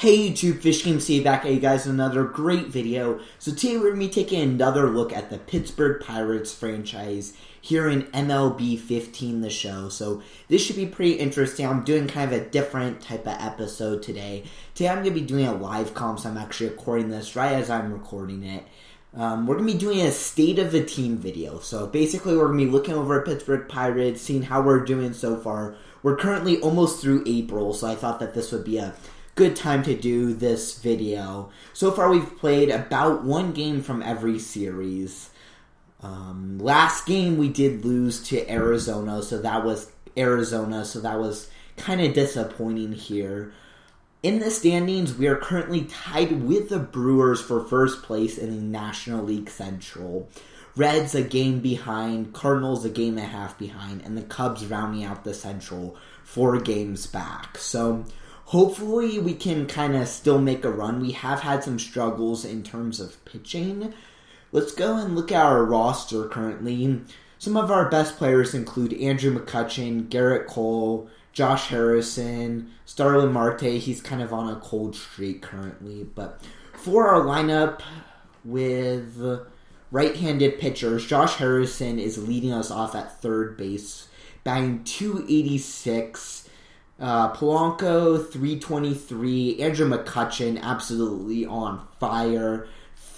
Hey YouTube, FishGameCity back at you guys with another great video. So today we're going to be taking another look at the Pittsburgh Pirates franchise here in MLB 15 the show. So this should be pretty interesting. I'm doing kind of a different type of episode today. Today I'm going to be doing a live comp, so I'm actually recording this right as I'm recording it. We're going to be doing a state of the team video. So basically we're going to be looking over at Pittsburgh Pirates, seeing how we're doing so far. We're currently almost through April, so I thought that this would be a good time to do this video. So far we've played about one game from every series. Last game we did lose to Arizona, so that was kind of disappointing here. In the standings, we are currently tied with the Brewers for first place in the National League Central. Reds a game behind, Cardinals a game and a half behind, and the Cubs rounding out the Central 4 games back. So hopefully we can kind of still make a run. We have had some struggles in terms of pitching. Let's go and look at our roster currently. Some of our best players include Andrew McCutchen, Garrett Cole, Josh Harrison, Starlin Marte. He's kind of on a cold streak currently. But for our lineup with right-handed pitchers, Josh Harrison is leading us off at third base, batting .286. Polanco, 323. Andrew McCutchen, absolutely on fire.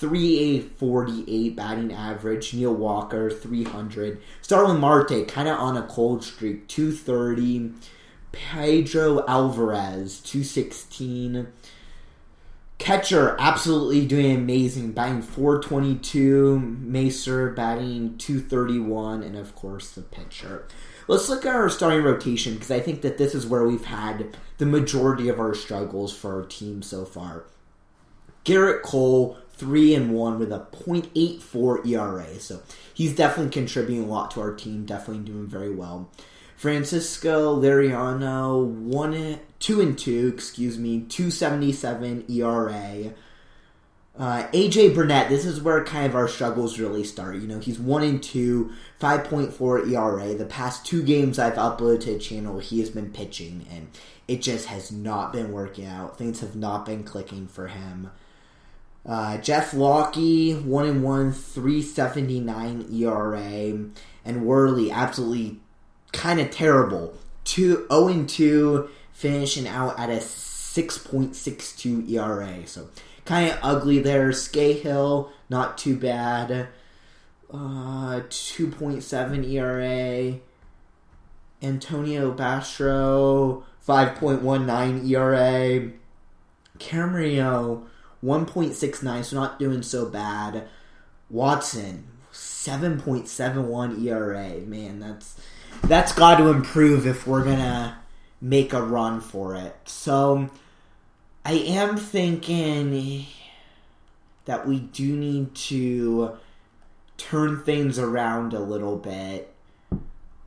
3.48 batting average. Neil Walker, 300. Starlin Marte, kind of on a cold streak, 230. Pedro Alvarez, 216. Catcher, absolutely doing amazing, batting .422. Macer, batting .231. And, of course, the pitcher. Let's look at our starting rotation, because I think that this is where we've had the majority of our struggles for our team so far. Garrett Cole, 3-1 with a .84 ERA. So he's definitely contributing a lot to our team, definitely doing very well. Francisco Liriano, 2-2, 2.77 ERA. AJ Burnett, this is where kind of our struggles really start. You know, he's 1-2, 5.4 ERA. The past 2 games I've uploaded to the channel, he has been pitching, and it just has not been working out. Things have not been clicking for him. Jeff Locke, 1-1, 3.79 ERA. And Worley, absolutely kind of terrible. 0-2, finishing out at a 6.62 ERA. So kind of ugly there. Scahill, not too bad. 2.7 ERA. Antonio Bastro, 5.19 ERA. Camarillo, 1.69, so not doing so bad. Watson, 7.71 ERA. Man, that's got to improve if we're going to make a run for it. So I am thinking that we do need to turn things around a little bit.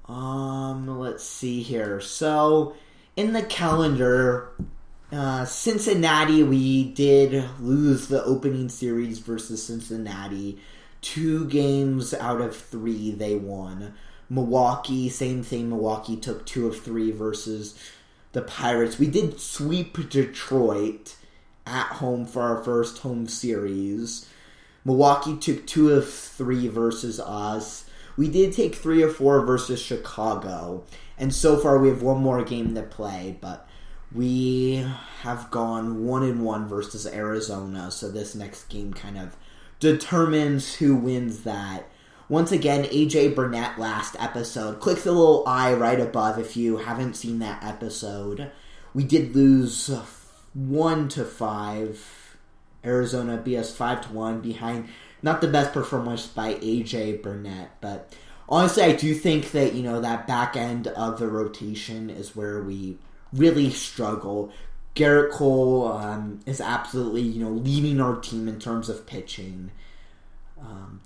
Let's see here. So in the calendar, Cincinnati, we did lose the opening series versus Cincinnati. 2 games out of 3 they won. Milwaukee, same thing. Milwaukee took 2 of 3 versus the Pirates. We did sweep Detroit at home for our first home series. Milwaukee took 2 of 3 versus us. We did take 3 of 4 versus Chicago. And so far we have one more game to play, but we have gone 1-1 versus Arizona, so this next game kind of determines who wins that. Once again, AJ Burnett last episode. Click the little I right above if you haven't seen that episode. We did lose 1-5. Arizona beat us 5-1 behind. Not the best performance by AJ Burnett, but honestly, I do think that, you know, that back end of the rotation is where we really struggle. Garrett Cole is absolutely, you know, leading our team in terms of pitching.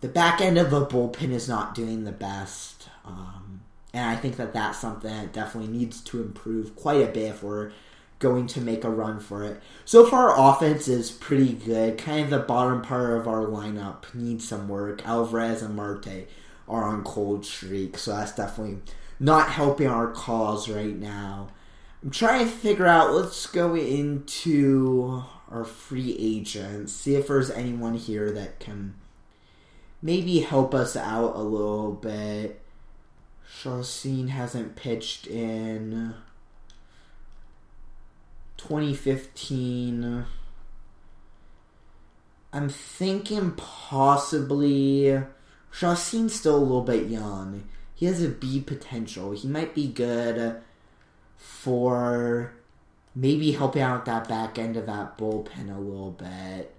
The back end of the bullpen is not doing the best. And I think that that's something that definitely needs to improve quite a bit if we're going to make a run for it. So far, our offense is pretty good. Kind of the bottom part of our lineup needs some work. Alvarez and Marte are on cold streak, so that's definitely not helping our cause right now. I'm trying to figure out, let's go into our free agents, see if there's anyone here that can maybe help us out a little bit. Chacin hasn't pitched in 2015. I'm thinking possibly Chacin's still a little bit young. He has a B potential. He might be good for maybe helping out that back end of that bullpen a little bit.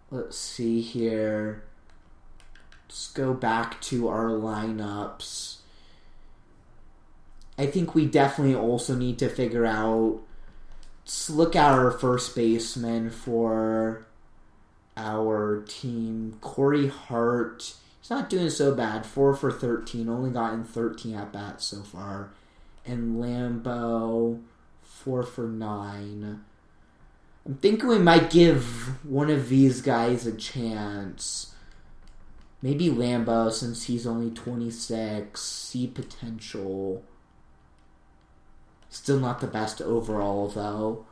Let's see here. Let's go back to our lineups. I think we definitely also need to figure out, let's look at our first baseman for our team. Corey Hart, he's not doing so bad. 4 for 13, only gotten 13 at-bats so far. And Lambeau, 4 for 9. I'm thinking we might give one of these guys a chance. Maybe Lambeau, since he's only 26. C potential. Still not the best overall, though.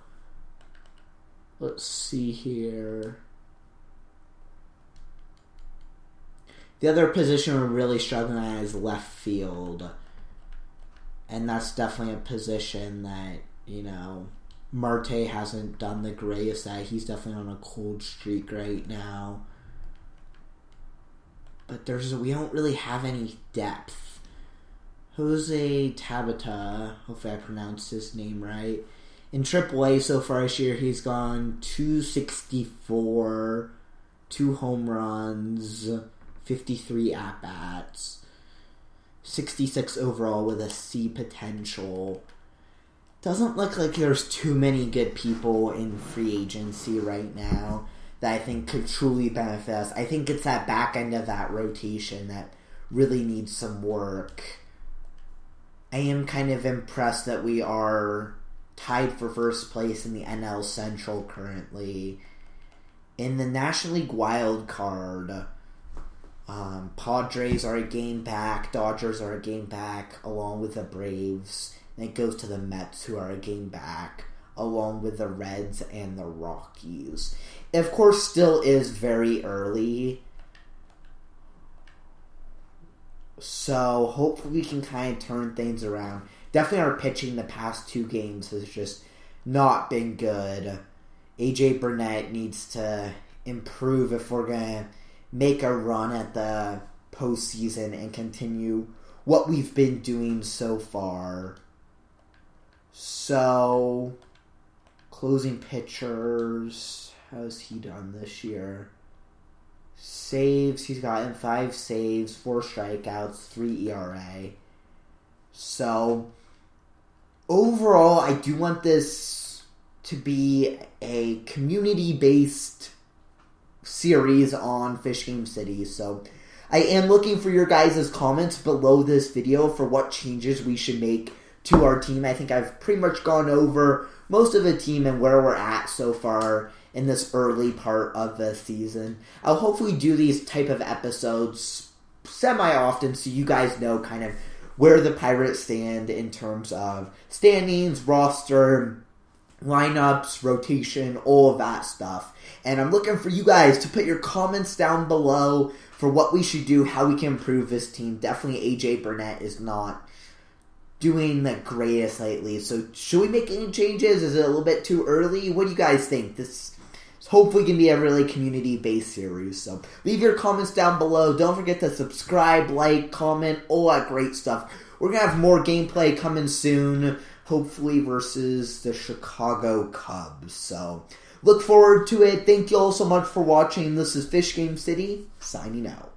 Let's see here. The other position we're really struggling at is left field. And that's definitely a position that, Marte hasn't done the greatest at. He's definitely on a cold streak right now. But we don't really have any depth. Jose Tabata, hopefully I pronounced his name right. In AAA so far this year, he's gone 264, 2 home runs, 53 at-bats, 66 overall with a C potential. Doesn't look like there's too many good people in free agency right now that I think could truly benefit us. I think it's that back end of that rotation that really needs some work. I am kind of impressed that we are tied for first place in the NL Central currently. In the National League wild card, Padres are a game back, Dodgers are a game back, along with the Braves. And it goes to the Mets, who are a game back, along with the Reds and the Rockies. It, of course, still is very early. So, hopefully we can kind of turn things around. Definitely our pitching the past 2 games has just not been good. AJ Burnett needs to improve if we're going to make a run at the postseason and continue what we've been doing so far. So, closing pitchers, how's he done this year? Saves, he's gotten 5 saves, 4 strikeouts, 3 ERA. So, overall, I do want this to be a community-based series on FishGameCity. So, I am looking for your guys' comments below this video for what changes we should make to our team. I think I've pretty much gone over most of the team and where we're at so far in this early part of the season. I'll hopefully do these type of episodes semi-often so you guys know kind of where the Pirates stand in terms of standings, roster, lineups, rotation, all of that stuff. And I'm looking for you guys to put your comments down below for what we should do, how we can improve this team. Definitely AJ Burnett is not doing the greatest lately. So should we make any changes? Is it a little bit too early? What do you guys think? This hopefully can be a really community-based series. So leave your comments down below. Don't forget to subscribe, like, comment, all that great stuff. We're going to have more gameplay coming soon, hopefully versus the Chicago Cubs. So look forward to it. Thank you all so much for watching. This is FishGameCity, signing out.